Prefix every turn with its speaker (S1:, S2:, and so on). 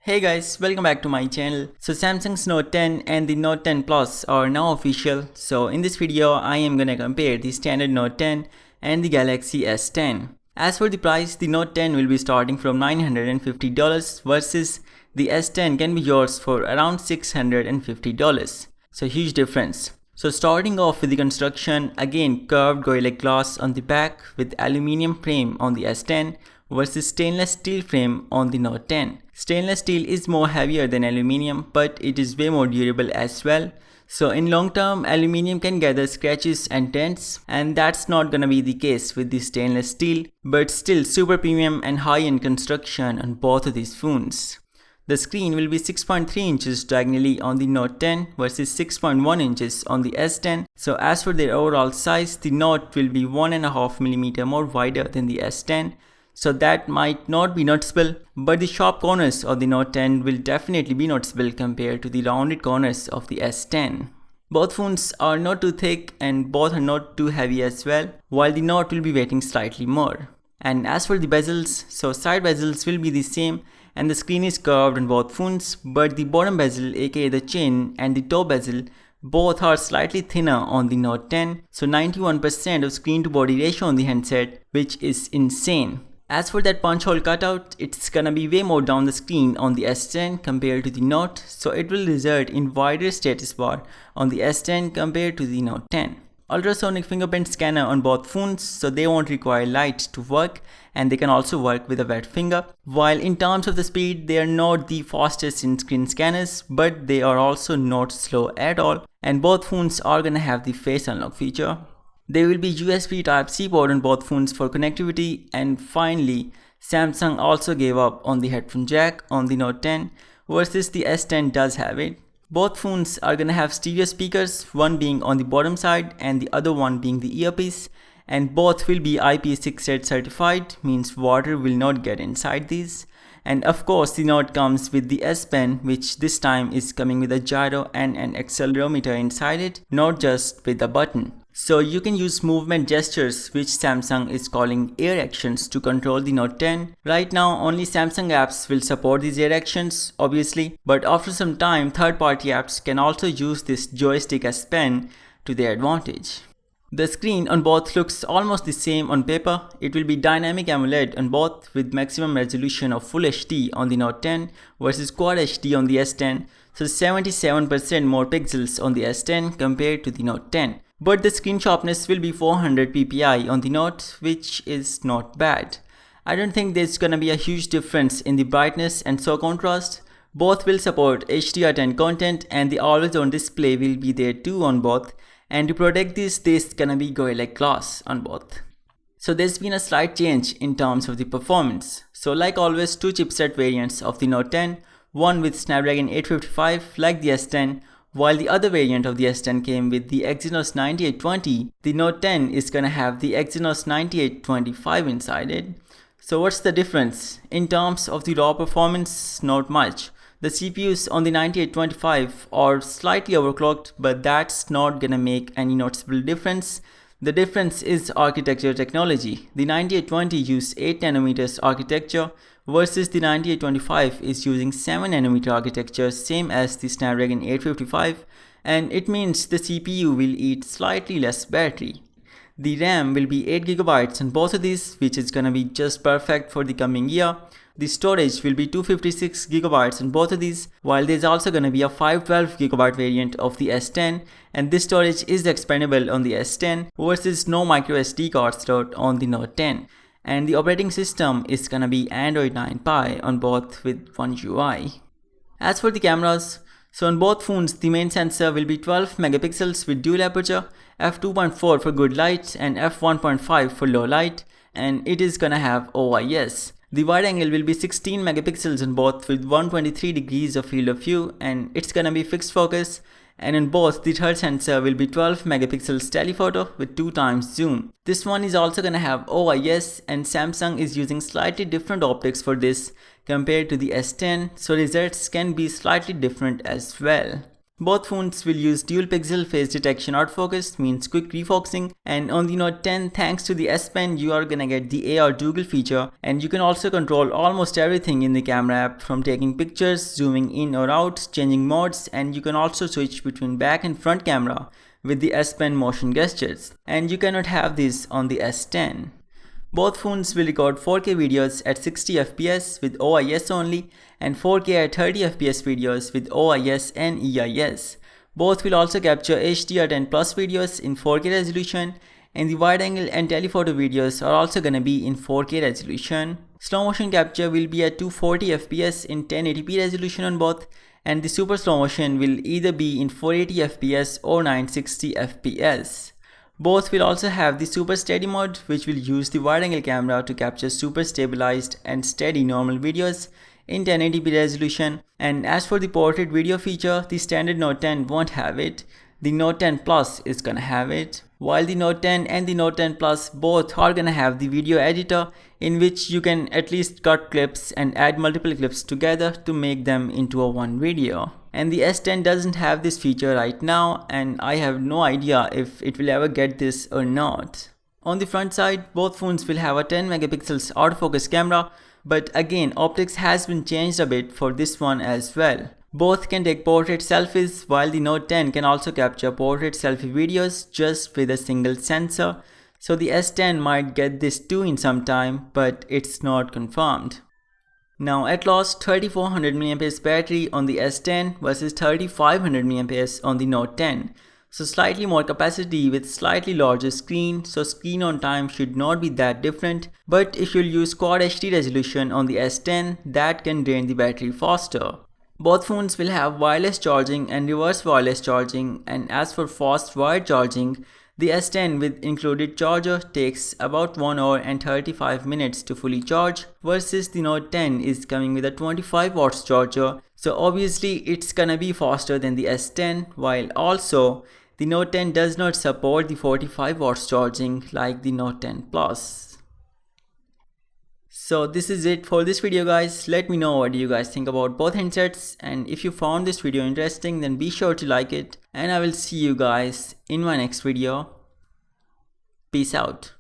S1: Hey guys, welcome back to my channel. So Samsung's Note 10 and the Note 10 Plus are now official. So in this video, I am gonna compare the standard Note 10 and the Galaxy S10. As for the price, the Note 10 will be starting from $950 versus the S10 can be yours for around $650. So huge difference. So starting off with the construction, again curved Gorilla Glass on the back with aluminium frame on the S10 versus stainless steel frame on the Note 10. Stainless steel is more heavier than aluminium, but it is way more durable as well. So in long term, aluminium can gather scratches and dents, and that's not gonna be the case with the stainless steel, but still super premium and high-end construction on both of these phones. The screen will be 6.3 inches diagonally on the Note 10 versus 6.1 inches on the S10. So as for their overall size, the Note will be 1.5mm more wider than the S10. So that might not be noticeable, but the sharp corners of the Note 10 will definitely be noticeable compared to the rounded corners of the S10. Both phones are not too thick and both are not too heavy as well, while the Note will be weighing slightly more. And as for the bezels, so side bezels will be the same and the screen is curved on both phones, but the bottom bezel aka the chin and the top bezel both are slightly thinner on the Note 10, so 91% of screen to body ratio on the handset, which is insane. As for that punch hole cutout, it's gonna be way more down the screen on the S10 compared to the Note, so it will result in wider status bar on the S10 compared to the Note 10. Ultrasonic fingerprint scanner on both phones, so they won't require light to work and they can also work with a wet finger. While in terms of the speed, they are not the fastest in screen scanners, but they are also not slow at all, and both phones are gonna have the face unlock feature. There will be USB Type-C port on both phones for connectivity, and finally, Samsung also gave up on the headphone jack on the Note 10 versus the S10 does have it. Both phones are gonna have stereo speakers, one being on the bottom side and the other one being the earpiece, and both will be IP68 certified, means water will not get inside these. And of course, the Note comes with the S Pen, which this time is coming with a gyro and an accelerometer inside it, not just with a button. So you can use movement gestures, which Samsung is calling air actions, to control the Note 10. Right now, only Samsung apps will support these air actions, obviously, but after some time, third-party apps can also use this joystick as pen to their advantage. The screen on both looks almost the same on paper. It will be dynamic AMOLED on both with maximum resolution of Full HD on the Note 10 versus Quad HD on the S10, so 77% more pixels on the S10 compared to the Note 10. But the screen sharpness will be 400 ppi on the Note, which is not bad. I don't think there's gonna be a huge difference in the brightness and so contrast. Both will support HDR10 content and the always on display will be there too on both. And to protect this, there's gonna be Gorilla Glass on both. So there's been a slight change in terms of the performance. So like always, two chipset variants of the Note 10, one with Snapdragon 855 like the S10, while the other variant of the S10 came with the Exynos 9820, the Note 10 is gonna have the Exynos 9825 inside it. So what's the difference? In terms of the raw performance, not much. The CPUs on the 9825 are slightly overclocked, but that's not gonna make any noticeable difference. The difference is architecture technology. The 9820 used 8nm architecture versus the 9825 is using 7nm architecture, same as the Snapdragon 855, and it means the CPU will eat slightly less battery. The RAM will be 8GB on both of these, which is gonna be just perfect for the coming year. The storage will be 256GB on both of these, while there's also gonna be a 512GB variant of the S10, and this storage is expandable on the S10 versus no microSD card slot on the Note 10. And the operating system is gonna be Android 9 Pie on both with One UI. As for the cameras, so on both phones, the main sensor will be 12 megapixels with dual aperture, f2.4 for good light and f1.5 for low light, and it is gonna have OIS. The wide angle will be 16 megapixels on both with 123 degrees of field of view, and it's gonna be fixed focus. And in both, the third sensor will be 12 megapixels telephoto with 2x zoom. This one is also gonna have OIS, and Samsung is using slightly different optics for this compared to the S10, so results can be slightly different as well. Both phones will use dual pixel face detection autofocus, means quick refocusing, and on the Note 10, thanks to the S Pen, you are gonna get the AR Google feature, and you can also control almost everything in the camera app, from taking pictures, zooming in or out, changing modes, and you can also switch between back and front camera with the S Pen motion gestures, and you cannot have this on the S10. Both phones will record 4K videos at 60 fps with OIS only and 4K at 30 fps videos with OIS and EIS. Both will also capture HDR10 Plus videos in 4K resolution, and the wide angle and telephoto videos are also gonna be in 4K resolution. Slow motion capture will be at 240 fps in 1080p resolution on both, and the super slow motion will either be in 480 fps or 960 fps. Both will also have the super steady mode, which will use the wide angle camera to capture super stabilized and steady normal videos in 1080p resolution. And as for the portrait video feature, the standard Note 10 won't have it. The Note 10 Plus is gonna have it. While the Note 10 and the Note 10 Plus both are gonna have the video editor, in which you can at least cut clips and add multiple clips together to make them into a one video. And the S10 doesn't have this feature right now, and I have no idea if it will ever get this or not. On the front side, both phones will have a 10 megapixels autofocus camera, but again, optics has been changed a bit for this one as well. Both can take portrait selfies, while the Note 10 can also capture portrait selfie videos just with a single sensor. So the S10 might get this too in some time, but it's not confirmed. Now at last, 3400 mAh battery on the S10 versus 3500 mAh on the Note 10. So slightly more capacity with slightly larger screen, so screen on time should not be that different. But if you'll use Quad HD resolution on the S10, that can drain the battery faster. Both phones will have wireless charging and reverse wireless charging, and as for fast wired charging, the S10 with included charger takes about 1 hour and 35 minutes to fully charge, versus the Note 10 is coming with a 25 watts charger, so obviously it's gonna be faster than the S10, while also the Note 10 does not support the 45 watts charging like the Note 10 Plus. So this is it for this video guys. Let me know what you guys think about both handsets, and if you found this video interesting then be sure to like it, and I will see you guys in my next video. Peace out.